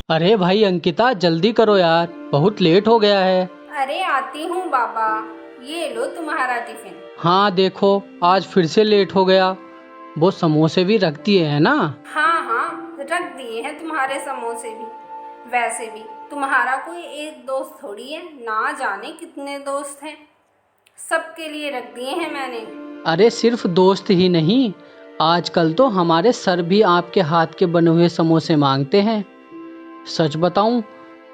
अरे भाई अंकिता, जल्दी करो यार, बहुत लेट हो गया है। अरे आती हूँ बाबा। ये लो तुम्हारा टिफिन। हाँ देखो, आज फिर से लेट हो गया। वो समोसे भी रख दिए है ना? हाँ हाँ, रख दिए हैं तुम्हारे समोसे भी। वैसे भी तुम्हारा कोई एक दोस्त थोड़ी है, ना जाने कितने दोस्त हैं। सबके लिए रख दिए हैं मैंने। अरे सिर्फ दोस्त ही नहीं, आजकल तो हमारे सर भी आपके हाथ के बने हुए समोसे मांगते हैं। सच बताऊं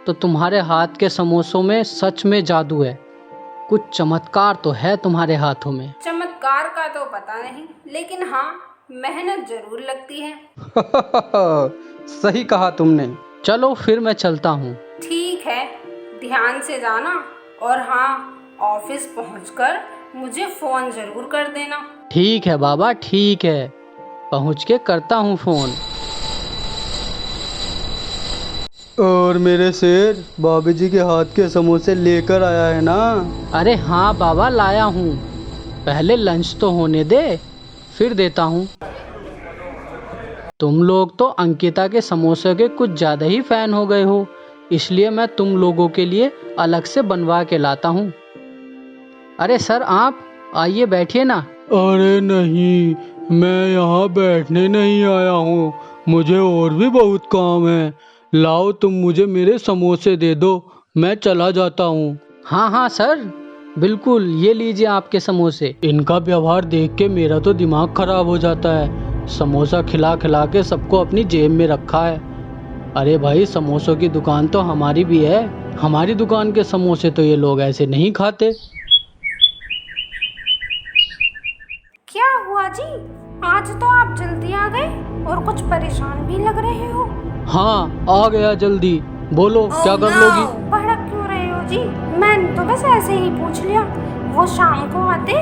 तो तुम्हारे हाथ के समोसों में सच में जादू है। कुछ चमत्कार तो है तुम्हारे हाथों में। चमत्कार का तो पता नहीं, लेकिन हाँ, मेहनत जरूर लगती है। सही कहा तुमने। चलो फिर मैं चलता हूँ। ठीक है, ध्यान से जाना। और हाँ, ऑफिस पहुंचकर मुझे फोन जरूर कर देना। ठीक है बाबा, ठीक है, पहुँच के करता हूँ फोन। और मेरे शेर, भाभी जी के हाथ के समोसे लेकर आया है ना? अरे हाँ बाबा, लाया हूँ। पहले लंच तो होने दे, फिर देता हूँ। तुम लोग तो अंकिता के समोसे के कुछ ज़्यादा ही फैन हो गए हो, इसलिए मैं तुम लोगों के लिए अलग से बनवा के लाता हूँ। अरे सर, आप आइए, बैठिए ना। अरे नहीं, मैं यहाँ बैठने नहीं आया हूँ। मुझे और भी बहुत काम है। लाओ, तुम मुझे मेरे समोसे दे दो, मैं चला जाता हूँ। हाँ हाँ सर, बिल्कुल, ये लीजिए आपके समोसे। इनका व्यवहार देख के मेरा तो दिमाग खराब हो जाता है। समोसा खिला खिला के सबको अपनी जेब में रखा है। अरे भाई, समोसों की दुकान तो हमारी भी है। हमारी दुकान के समोसे तो ये लोग ऐसे नहीं खाते। क्या हुआ जी? आज तो आप जल्दी आ गए और कुछ परेशान भी लग रहे हो। हाँ, आ गया जल्दी। बोलो, क्या कर लोगी? भड़क क्यों रहे हो जी? मैंने तो बस ऐसे ही पूछ लिया। वो शाम को आते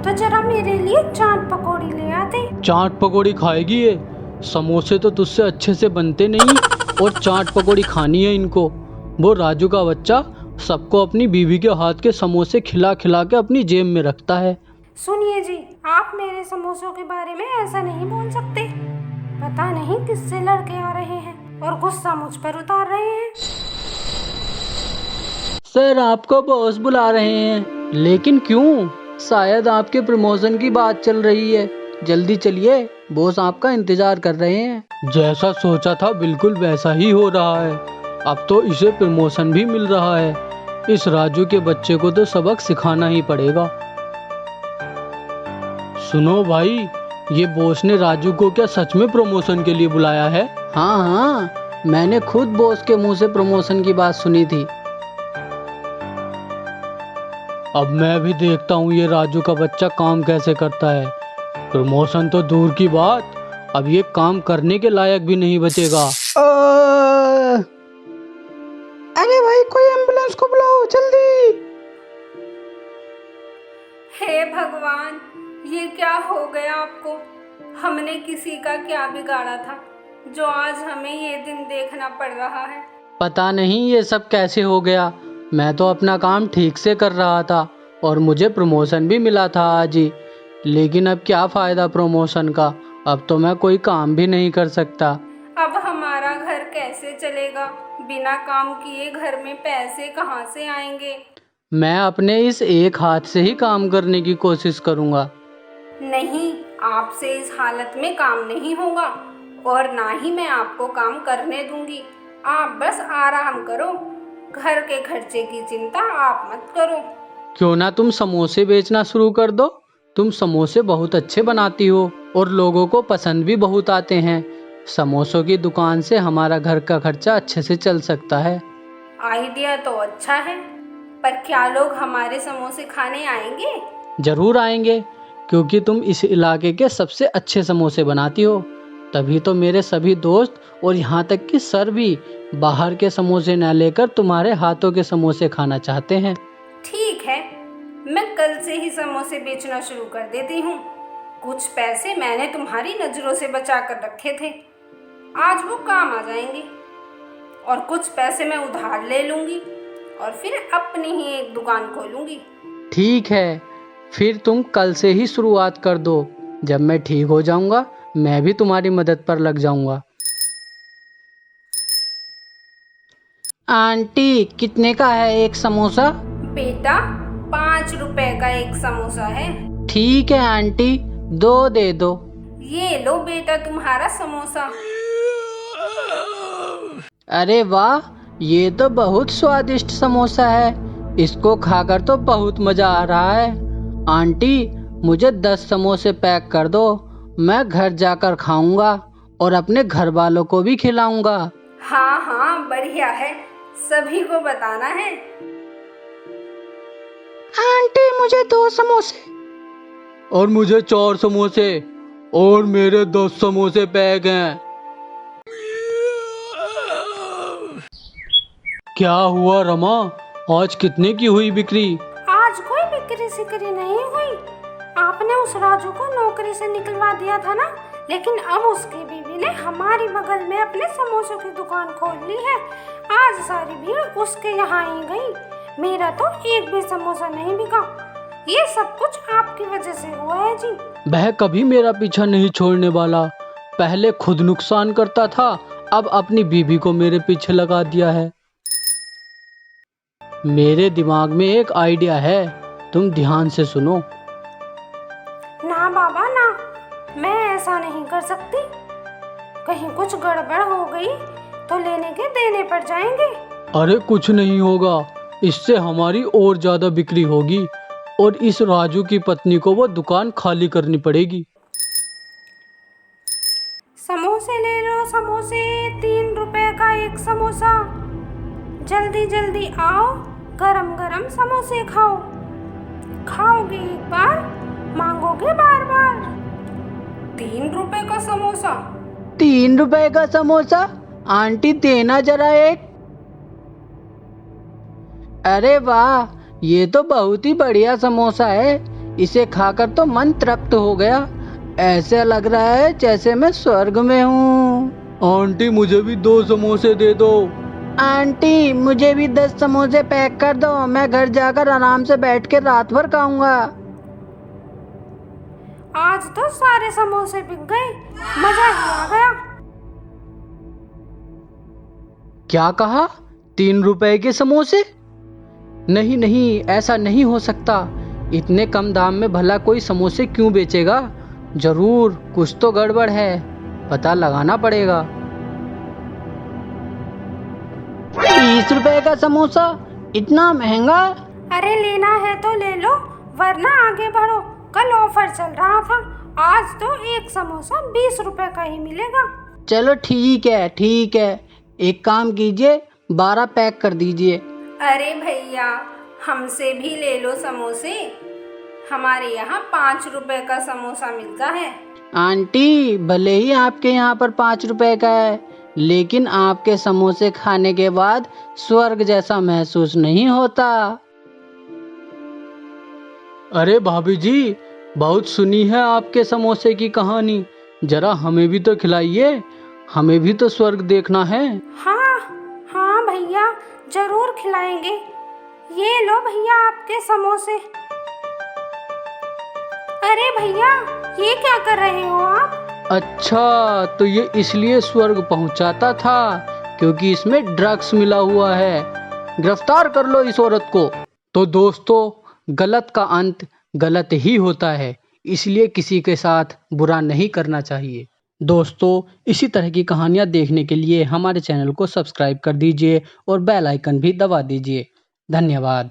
तो जरा मेरे लिए चाट पकौड़ी ले आते। चाट पकौड़ी खाएगी ये? समोसे तो तुझसे अच्छे से बनते नहीं, और चाट पकौड़ी खानी है इनको। वो राजू का बच्चा सबको अपनी बीवी के हाथ के समोसे खिला खिला के अपनी जेब में रखता है। सुनिए जी, आप मेरे समोसों के बारे में ऐसा नहीं बोल सकते। पता नहीं किससे लड़के आ रहे हैं और गुस्सा मुझ पर उतार रहे हैं। सर, आपको बॉस बुला रहे हैं। लेकिन क्यों? शायद आपके प्रमोशन की बात चल रही है। जल्दी चलिए, बॉस आपका इंतजार कर रहे हैं। जैसा सोचा था बिल्कुल वैसा ही हो रहा है। अब तो इसे प्रमोशन भी मिल रहा है। इस राजू के बच्चे को तो सबक सिखाना ही पड़ेगा। सुनो भाई, ये बॉस ने राजू को क्या सच में प्रमोशन के लिए बुलाया है? हाँ हाँ, मैंने खुद बॉस के मुंह से प्रमोशन की बात सुनी थी। अब मैं भी देखता हूँ ये राजू का बच्चा काम कैसे करता है। प्रमोशन तो दूर की बात, अब ये काम करने के लायक भी नहीं बचेगा। अरे भाई, कोई एम्बुलेंस को बुलाओ जल्दी। हे भगवान, ये क्या हो गया आपको? हमने किसी का क्या बिगाड़ा था जो आज हमें ये दिन देखना पड़ रहा है? पता नहीं ये सब कैसे हो गया। मैं तो अपना काम ठीक से कर रहा था और मुझे प्रमोशन भी मिला था आज ही। लेकिन अब क्या फायदा प्रमोशन का? अब तो मैं कोई काम भी नहीं कर सकता। अब हमारा घर कैसे चलेगा? बिना काम किए घर में पैसे कहाँ से आएंगे? मैं अपने इस एक हाथ से ही काम करने की कोशिश करूँगा। नहीं, आपसे इस हालत में काम नहीं होगा और ना ही मैं आपको काम करने दूंगी। आप बस आराम करो। घर के खर्चे की चिंता आप मत करो। क्यों ना तुम समोसे बेचना शुरू कर दो? तुम समोसे बहुत अच्छे बनाती हो और लोगों को पसंद भी बहुत आते हैं। समोसों की दुकान से हमारा घर का खर्चा अच्छे से चल सकता है। आइडिया तो अच्छा है, पर क्या लोग हमारे समोसे खाने आएंगे? जरूर आएंगे, क्योंकि तुम इस इलाके के सबसे अच्छे समोसे बनाती हो। तभी तो मेरे सभी दोस्त और यहाँ तक कि सर भी बाहर के समोसे न लेकर तुम्हारे हाथों के समोसे खाना चाहते हैं। ठीक है, मैं कल से ही समोसे बेचना शुरू कर देती हूँ। कुछ पैसे मैंने तुम्हारी नजरों से बचा कर रखे थे, आज वो काम आ जाएंगे। और कुछ पैसे मैं उधार ले लूंगी और फिर अपनी ही एक दुकान खोलूंगी। ठीक है, फिर तुम कल से ही शुरुआत कर दो। जब मैं ठीक हो जाऊंगा, मैं भी तुम्हारी मदद पर लग जाऊंगा। आंटी कितने का है एक समोसा? बेटा 5 रुपए का एक समोसा है। ठीक है आंटी, 2 दे दो। ये लो बेटा तुम्हारा समोसा। अरे वाह, ये तो बहुत स्वादिष्ट समोसा है। इसको खाकर तो बहुत मजा आ रहा है। आंटी मुझे 10 समोसे पैक कर दो, मैं घर जाकर खाऊंगा और अपने घर वालों को भी खिलाऊंगा। हाँ हाँ बढ़िया है, सभी को बताना है। आंटी मुझे 2 समोसे। और मुझे 4 समोसे और मेरे 10 समोसे पैक हैं। क्या हुआ रमा, आज कितने की हुई बिक्री? आज कोई बिक्री सिक्री नहीं हुई। आपने उस राजू को नौकरी से निकलवा दिया था ना, लेकिन अब उसकी बीवी ने हमारी बगल में अपने समोसों की दुकान खोल ली है। आज सारी भीड़ उसके यहाँ ही गई। मेरा तो एक भी समोसा नहीं बिका। ये सब कुछ आपकी वजह से हुआ है जी। वह कभी मेरा पीछा नहीं छोड़ने वाला। पहले खुद नुकसान करता था, अब अपनी बीवी को मेरे पीछे लगा दिया है। मेरे दिमाग में एक आइडिया है, तुम ध्यान से सुनो। ना बाबा ना, मैं ऐसा नहीं कर सकती। कहीं कुछ गड़बड़ हो गई तो लेने के देने पड़ जाएंगे। अरे कुछ नहीं होगा, इससे हमारी और ज्यादा बिक्री होगी और इस राजू की पत्नी को वो दुकान खाली करनी पड़ेगी। समोसे ले लो समोसे, 3 रुपए का एक समोसा। जल्दी जल्दी आओ, गरम गरम समोसे खाओ। खाओगे एक बार, मांगोगे बार बार। 3 रुपए का समोसा। 3 रुपए का समोसा? आंटी देना जरा एक। अरे वाह, ये तो बहुत ही बढ़िया समोसा है। इसे खाकर तो मन तृप्त हो गया। ऐसे लग रहा है जैसे मैं स्वर्ग में हूँ। आंटी मुझे भी 2 समोसे दे दो। आंटी मुझे भी 10 समोसे पैक कर दो, मैं घर जाकर आराम से बैठ के रात भर खाऊंगा। आज तो सारे समोसे बिक गए, मजा ही आ गया। क्या कहा? 3 रुपए के समोसे? नहीं नहीं, ऐसा नहीं हो सकता। इतने कम दाम में भला कोई समोसे क्यों बेचेगा? जरूर कुछ तो गड़बड़ है, पता लगाना पड़ेगा। 20 रुपए का समोसा? इतना महंगा? अरे लेना है तो ले लो, वरना आगे बढ़ो। कल ऑफर चल रहा था, आज तो एक समोसा 20 रुपए का ही मिलेगा। चलो ठीक है ठीक है, एक काम कीजिए, 12 पैक कर दीजिए। अरे भैया हमसे भी ले लो समोसे, हमारे यहाँ 5 रुपए का समोसा मिलता है। आंटी भले ही आपके यहाँ पर 5 रुपए का है, लेकिन आपके समोसे खाने के बाद स्वर्ग जैसा महसूस नहीं होता। अरे भाभी जी, बहुत सुनी है आपके समोसे की कहानी, जरा हमें भी तो खिलाइए, हमें भी तो स्वर्ग देखना है। हाँ हाँ भैया जरूर खिलाएंगे। ये लो भैया आपके समोसे। अरे भैया ये क्या कर रहे हो आप? अच्छा, तो ये इसलिए स्वर्ग पहुंचाता था क्योंकि इसमें ड्रग्स मिला हुआ है। गिरफ्तार कर लो इस औरत को। तो दोस्तों, गलत का अंत गलत ही होता है, इसलिए किसी के साथ बुरा नहीं करना चाहिए। दोस्तों, इसी तरह की कहानियाँ देखने के लिए हमारे चैनल को सब्सक्राइब कर दीजिए और बेल आइकन भी दबा दीजिए। धन्यवाद।